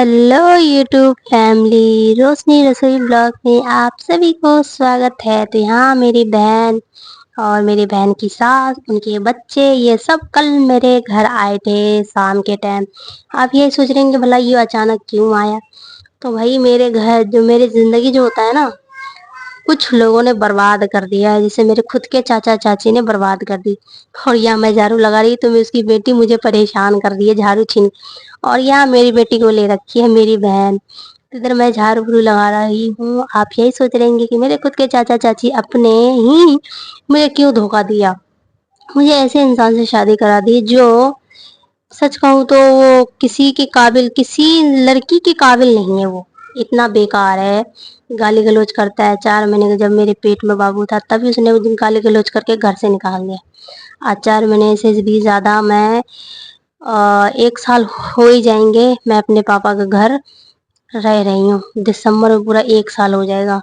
Hello YouTube family, रोशनी रसोई blog में आप सभी को स्वागत है। तो यहाँ मेरी बहन और मेरी बहन की सास, उनके बच्चे, ये सब कल मेरे घर आए थे शाम के टाइम। आप यही सोच रहे हैं कि भला ये अचानक क्यों आया। तो भाई मेरे घर जो मेरी ज़िंदगी जो होता है ना, कुछ लोगों ने बर्बाद कर दिया है। जैसे मेरे खुद के चाचा चाची ने बर्बाद कर दी। और यहाँ मैं झाड़ू लगा रही तो मैं उसकी बेटी मुझे परेशान कर रही है झाड़ू छीन। और यहाँ मेरी बेटी को ले रखी है मेरी बहन। तो इधर मैं झाड़ू बड़ू लगा रही हूँ। आप यही सोच रहे होंगे कि मेरे खुद के चाचा चाची अपने ही मुझे क्यों धोखा दिया, मुझे ऐसे इंसान से शादी करा दी जो सच कहूँ तो वो किसी के काबिल, किसी लड़की के काबिल नहीं है। वो इतना बेकार है, गाली गलौज करता है। 4 महीने का जब मेरे पेट में बाबू था तभी उसने उस दिन गाली गलौज करके घर से निकाल दिया। आज 4 महीने से भी ज़्यादा मैं 1 साल हो ही जाएंगे मैं अपने पापा के घर रह रही हूँ। दिसंबर में पूरा 1 साल हो जाएगा।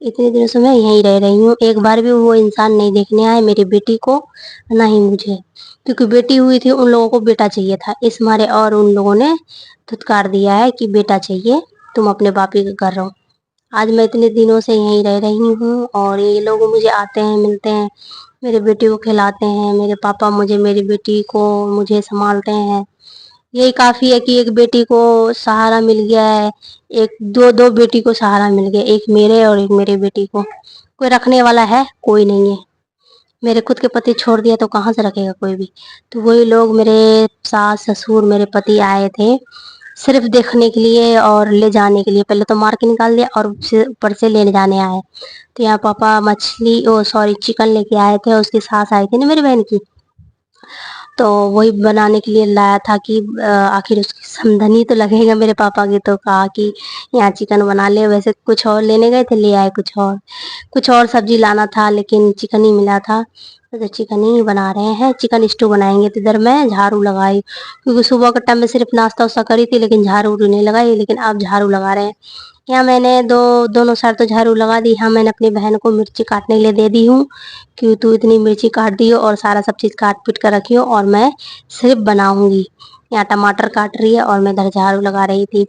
इतने दिनों से मैं यहीं रह रही हूँ। एक बार भी वो इंसान नहीं देखने आए मेरी बेटी को, ना ही मुझे। क्योंकि बेटी हुई थी, उन लोगों को बेटा चाहिए था इस मारे, और उन लोगों ने धुतकार दिया है कि बेटा चाहिए, तुम अपने बापी के घर रहो। आज मैं इतने दिनों से यहीं रह रही हूँ और ये लोग मुझे आते हैं, मिलते हैं, मेरी बेटी को खिलाते हैं। मेरे पापा मुझे, मेरी बेटी को मुझे संभालते हैं। यही काफ़ी है कि एक बेटी को सहारा मिल गया है। एक दो दो बेटी को सहारा मिल गया, एक मेरे और एक मेरी बेटी को। कोई रखने वाला है? कोई नहीं है। मेरे खुद के पति छोड़ दिया तो कहाँ से रखेगा कोई भी। तो वही लोग, मेरे सास ससुर, मेरे पति आए थे सिर्फ देखने के लिए और ले जाने के लिए। पहले तो मार के निकाल दिया और ऊपर से ले जाने आए। तो यहाँ पापा मछली, ओ सॉरी, चिकन लेके आए थे। उसकी सास आई थी ना मेरी बहन की, तो वही बनाने के लिए लाया था कि आखिर उसकी समधनी तो लगेगा मेरे पापा की। तो कहा कि यहाँ चिकन बना ले। वैसे कुछ और लेने गए थे, ले आए कुछ और सब्जी लाना था, लेकिन चिकन ही मिला था। तो चिकन ही बना रहे हैं, चिकन स्टू बनाएंगे। तो इधर मैं झाड़ू लगाई, क्योंकि सुबह के टाइम में सिर्फ नाश्ता उस्ता करी थी, लेकिन झाड़ू उड़ू नहीं लगाई। लेकिन अब झाड़ू लगा रहे हैं। यहाँ मैंने दोनों साइड तो झाड़ू लगा दी। यहाँ मैंने अपनी बहन को मिर्ची काटने के लिए दे दी हूँ कि तू इतनी मिर्ची काट दी हो और सारा सब चीज़ काट पीट कर रखी हो और मैं सिर्फ बनाऊंगी। यहाँ टमाटर काट रही है और मैं इधर झाड़ू लगा रही थी।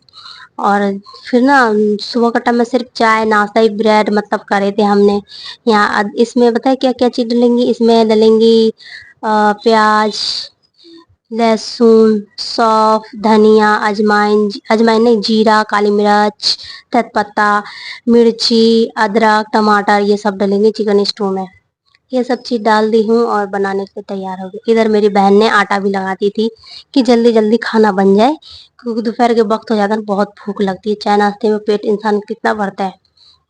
और फिर ना सुबह का टाइम में सिर्फ चाय नाश्ता ही, ब्रेड मतलब करे थे हमने। यहाँ इसमें पता है क्या क्या चीज़ डलेंगी? इसमें डलेंगी प्याज, लहसुन, सौंफ, धनिया, अजवाइन, अजवाइन नहीं, जीरा, काली मिर्च, तेजपत्ता, मिर्ची, अदरक, टमाटर, ये सब डलेंगे चिकन स्टू में। ये सब चीज़ डाल दी हूँ और बनाने के लिए तैयार हो गई। इधर मेरी बहन ने आटा भी लगा दी थी कि जल्दी जल्दी खाना बन जाए, क्योंकि दोपहर के वक्त हो जाता है, बहुत भूख लगती है। चाय नाश्ते में पेट इंसान कितना भरता है।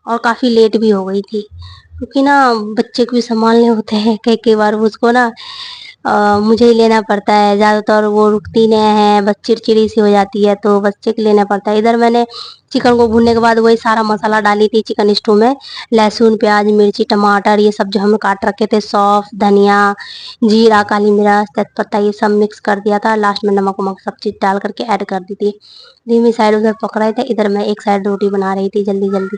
और काफ़ी लेट भी हो गई थी, क्योंकि ना बच्चे को भी संभालने होते हैं। कई कई बार उसको ना मुझे ही लेना पड़ता है। ज़्यादातर वो रुकती नहीं है, बस चिड़चिड़ी सी हो जाती है, तो बच्चे को लेना पड़ता है। इधर मैंने चिकन को भूनने के बाद वही सारा मसाला डाली थी चिकन स्टू में। लहसुन, प्याज, मिर्ची, टमाटर, ये सब जो हम काट रखे थे, सौंफ, धनिया, जीरा, काली मिर्च, तेजपत्ता, ये सब मिक्स कर दिया था। लास्ट में नमक वमक सब चीज़ डाल करके ऐड कर दी थी। धीमी साइड उधर पक रहे थे, इधर मैं एक साइड रोटी बना रही थी जल्दी जल्दी।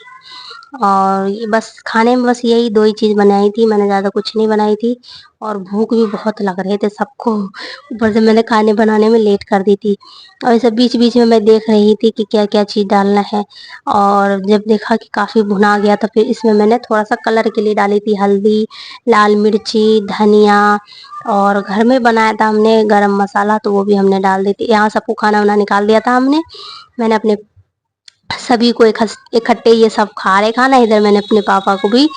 और ये बस खाने में बस यही 2 ही चीज़ बनाई थी, मैंने ज़्यादा कुछ नहीं बनाई थी। और भूख भी बहुत लग रहे थे सबको, ऊपर से मैंने खाने बनाने में लेट कर दी थी। और ऐसे बीच-बीच में मैं देख रही थी कि क्या-क्या चीज़ डालना है। और जब देखा कि काफ़ी भुना गया तो फिर इसमें मैंने थोड़ा-सा कलर के लिए डाली थी हल्दी, लाल मिर्ची, धनिया, और घर में बनाया था हमने गरम मसाला, तो वो भी हमने डाल दी थी। यहाँ सबको खाना-वाना निकाल दिया था हमने। मैंने अपने सभी को इकट्ठे ये सब खा रहे खाना। इधर मैंने अपने पापा को भी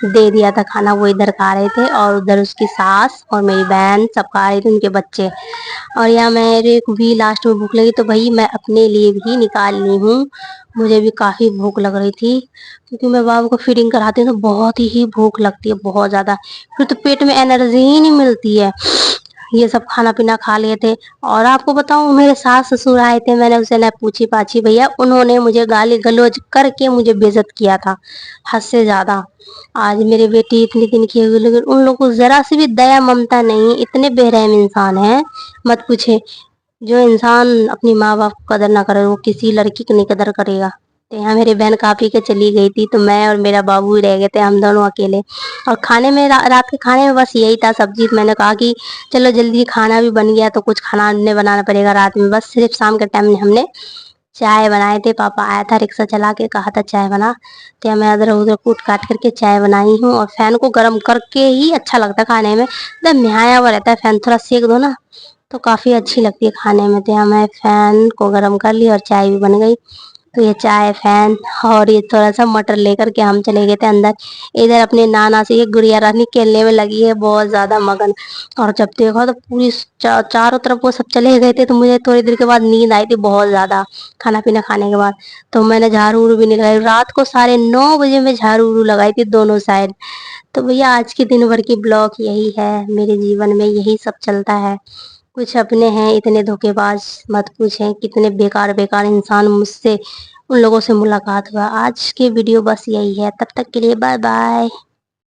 दे दिया था खाना, वो इधर खा रहे थे। और उधर उसकी सास और मेरी बहन सब खा रहे थे, उनके बच्चे। और यहाँ मेरे को भी लास्ट में भूख लगी तो भाई मैं अपने लिए भी निकाल ली हूँ। मुझे भी काफ़ी भूख लग रही थी, क्योंकि मैं बाबू को फीडिंग कराती हूँ तो बहुत ही भूख लगती है, बहुत ज़्यादा। फिर तो पेट में एनर्जी ही नहीं मिलती है। ये सब खाना पीना खा लिए थे। और आपको बताऊं, मेरे सास ससुर आए थे, मैंने उनसे ना पूछी पाछी भैया, उन्होंने मुझे गाली गलौज करके मुझे बेइज्जत किया था, हद से ज्यादा। आज मेरी बेटी इतनी दिन की हुई, लेकिन उन लोगों को जरा सी भी दया ममता नहीं, इतने बेरहम इंसान हैं, मत पूछे। जो इंसान अपनी माँ बाप को कदर ना करे, वो किसी लड़की की नहीं कदर करेगा। तो यहाँ मेरी बहन खा पी के चली गई थी, तो मैं और मेरा बाबू ही रह गए थे, हम दोनों अकेले। और खाने में रात के खाने में बस यही था सब्जी। मैंने कहा कि चलो जल्दी खाना भी बन गया तो कुछ खाना हमने बनाना पड़ेगा रात में। बस सिर्फ शाम के टाइम में हमने चाय बनाए थे, पापा आया था रिक्शा चला के, कहा था चाय बना, तो मैं अदरक-उदरक कूट-काट करके चाय बनाई हूँ और फ़ैन को गरम करके ही अच्छा लगता है खाने में, एकदम म्याया हुआ रहता है फ़ैन, थोड़ा सेक दो ना, तो काफ़ी अच्छी लगती है खाने में। तो यहाँ मैं फ़ैन को गरम कर ली और चाय भी बन गई। तो ये चाय, फ़ैन और ये थोड़ा-सा मटर लेकर के हम चले गए थे अंदर। इधर अपने नाना से ये गुड़िया रानी खेलने में लगी है बहुत ज़्यादा मगन, और जब देखा तो पूरी चारों तरफ वो सब चले गए थे, तो मुझे थोड़ी देर के बाद नींद आई थी बहुत ज़्यादा, खाना-पीना खाने के बाद। तो मैंने झाड़ू-वाड़ू भी नहीं लगाई, रात को साढ़े 9 बजे मैं झाड़ू-वाड़ू लगाई थी दोनों साइड। तो भैया आज के दिन भर की ब्लॉग यही है, मेरे जीवन में यही सब चलता है। कुछ अपने हैं इतने धोखेबाज, मत पूछें कितने बेकार-बेकार इंसान, मुझसे उन लोगों से मुलाकात हुआ। आज की वीडियो बस यही है, तब तक के लिए बाय-बाय।